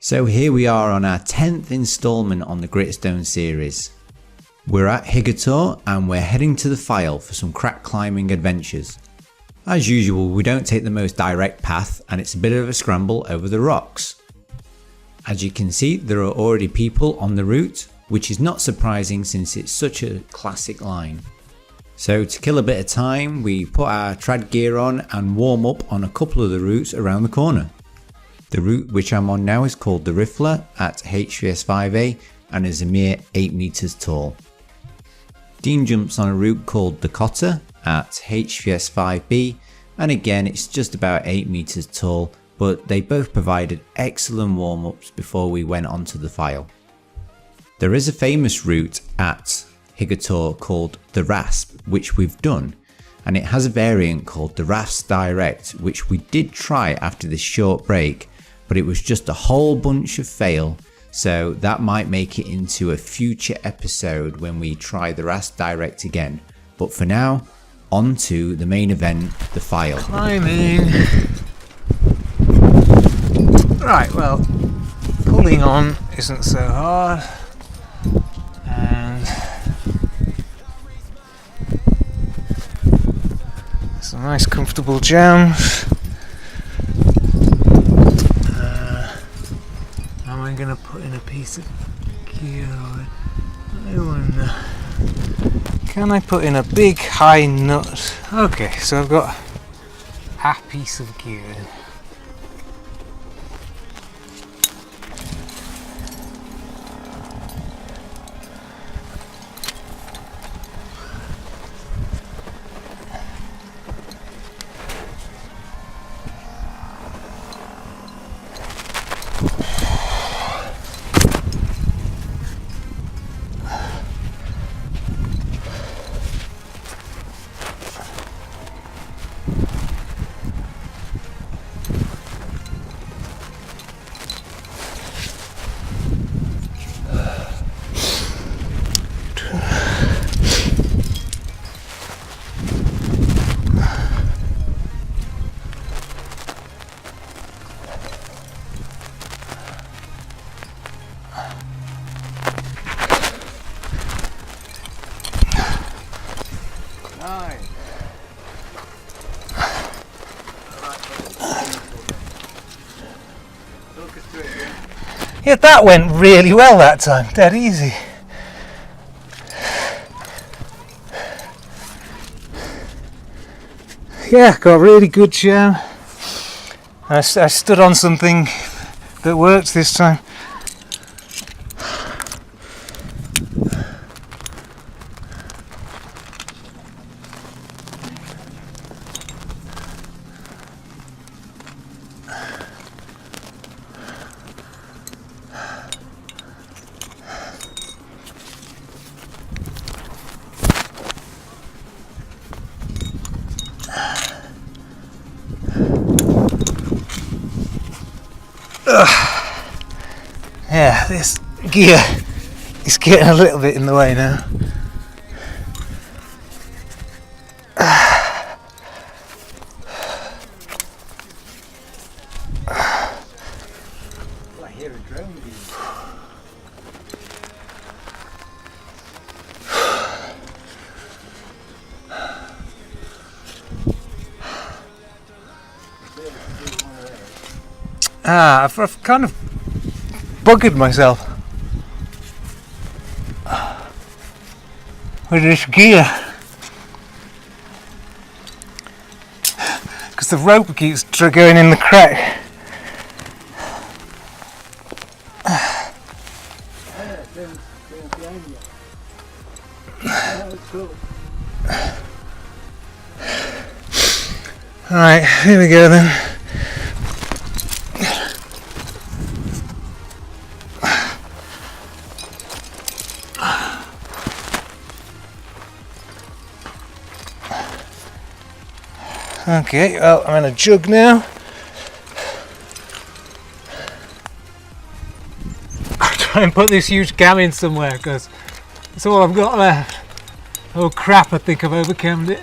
So here we are on our 10th installment on the Gritstone series. We're at Higgar Tor and we're heading to the file for some crack climbing adventures. As usual, we don't take the most direct path and it's a bit of a scramble over the rocks. As you can see, there are already people on the route, which is not surprising since it's such a classic line. So to kill a bit of time, we put our trad gear on and warm up on a couple of the routes around the corner. The route which I'm on now is called the Riffler at HVS 5A and is a mere 8 meters tall. Dean jumps on a route called the Cotter at HVS 5B, and again it's just about 8 meters tall, but they both provided excellent warm-ups before we went onto the file. There is a famous route at Higgar Tor called the Rasp, which we've done, and it has a variant called the Rasp Direct, which we did try after this short break, but it was just a whole bunch of fail, so that might make it into a future episode when we try the Rasp Direct again. But for now, on to the main event, the file. Climbing. Right, well, pulling on isn't so hard, and some nice comfortable jams. I'm going to put in a piece of gear. I wonder, can I put in a big high nut? Okay, so I've got a piece of gear in. Yeah, that went really well that time, dead easy. Yeah, got a really good jam. I stood on something that worked this time. Yeah, this gear is getting a little bit in the way now. I hear a drone. I've kind of buggered myself with this gear because the rope keeps going in the crack. Alright, here we go then. Okay, well, I'm in a jug now. I'll try and put this huge gammon somewhere because that's all I've got left. Oh crap, I think I've overcommed it.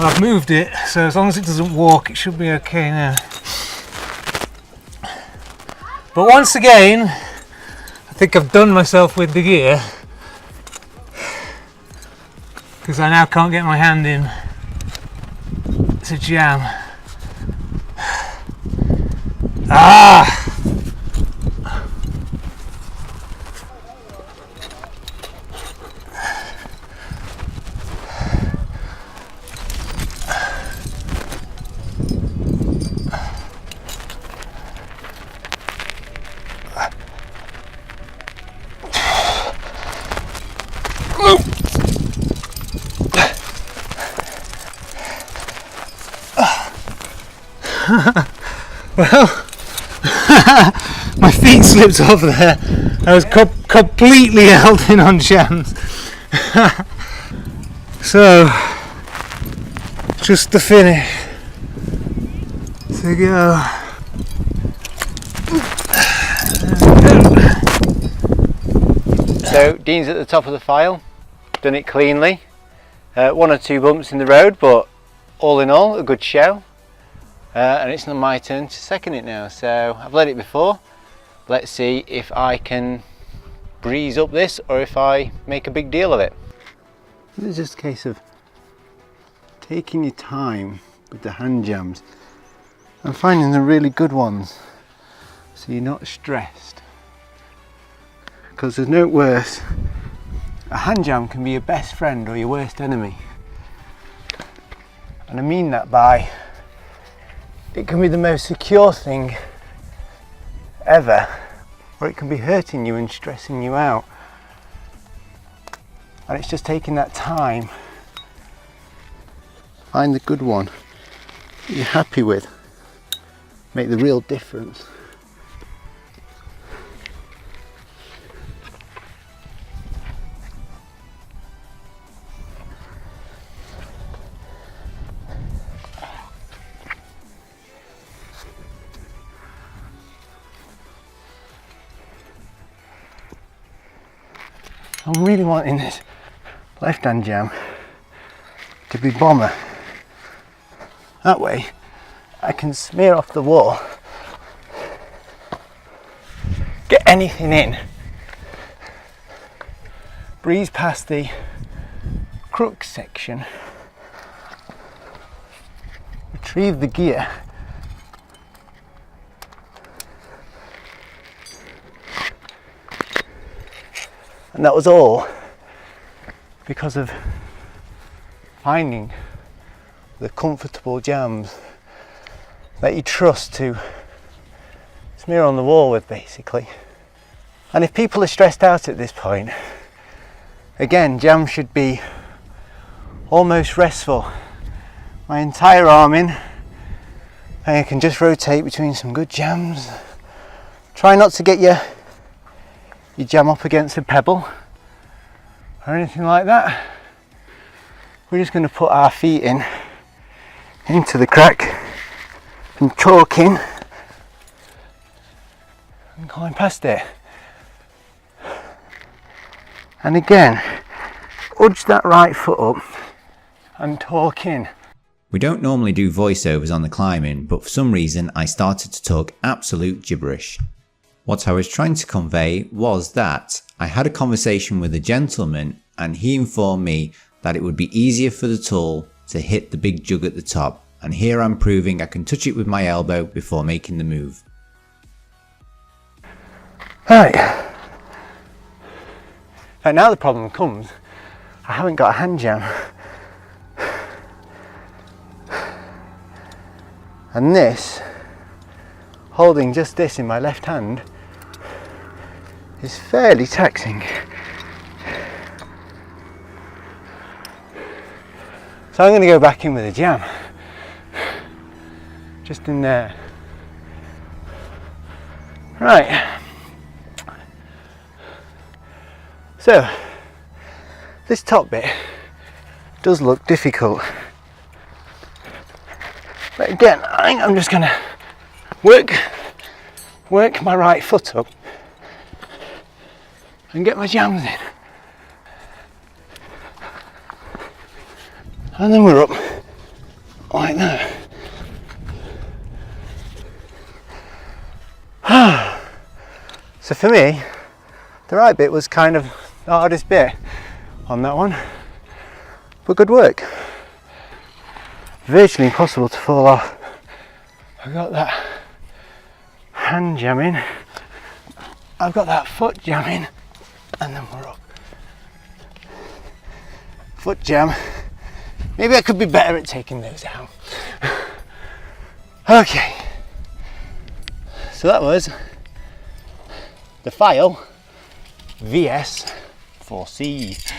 Well, I've moved it, so as long as it doesn't walk, it should be okay now. But once again, I think I've done myself with the gear, because I now can't get my hand in to jam. Ah! Well, my feet slipped off there. I was completely held in on jams. So, just the finish to go. So Dean's at the top of the file, done it cleanly. 1 or 2 bumps in the road, but all in all a good show. And it's not my turn to second it now, so I've led it before. Let's see if I can breeze up this or if I make a big deal of it. It's just a case of taking your time with the hand jams and finding the really good ones so you're not stressed, because there's no worse. A hand jam can be your best friend or your worst enemy, and I mean that by it can be the most secure thing ever, or it can be hurting you and stressing you out. And it's just taking that time, find the good one that you're happy with, make the real difference. I'm really wanting this left hand jam to be bomber. That way I can smear off the wall, get anything in, breeze past the crux section, retrieve the gear, and that was all because of finding the comfortable jams that you trust to smear on the wall with, basically. And if people are stressed out at this point, again, jams should be almost restful. My entire arm in, and you can just rotate between some good jams. Try not to get your jam up against a pebble or anything like that. We're just going to put our feet in into the crack and torque in and climb past it. And again, udge that right foot up and torque in. We don't normally do voiceovers on the climbing, but for some reason I started to talk absolute gibberish. What I was trying to convey was that I had a conversation with a gentleman and he informed me that it would be easier for the tool to hit the big jug at the top, and here I'm proving I can touch it with my elbow before making the move. Right. And now the problem comes, I haven't got a hand jam. And this, holding just this in my left hand, is fairly taxing. So I'm going to go back in with a jam, just in there. Right, so this top bit does look difficult, but again I think I'm just going to work my right foot up and get my jams in, and then we're up for me, the right bit was kind of the hardest bit on that one, but good work. Virtually impossible to fall off. I got that hand jamming, I've got that foot jamming, and then we're up. Foot jam. Maybe I could be better at taking those out. Okay, so that was the file VS 4C.